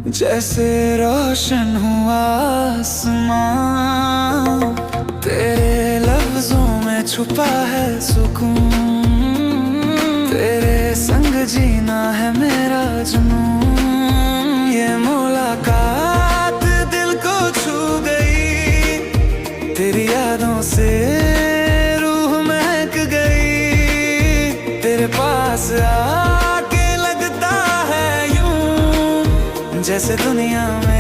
जैसे रोशन हुआ आसमां, तेरे लफ्जों में छुपा है सुकून। तेरे संग जीना है मेरा जुनून। ये मुलाकात दिल को छू गई, तेरी यादों से रूह महक गई। तेरे पास आके लगता है यूं जैसे दुनिया में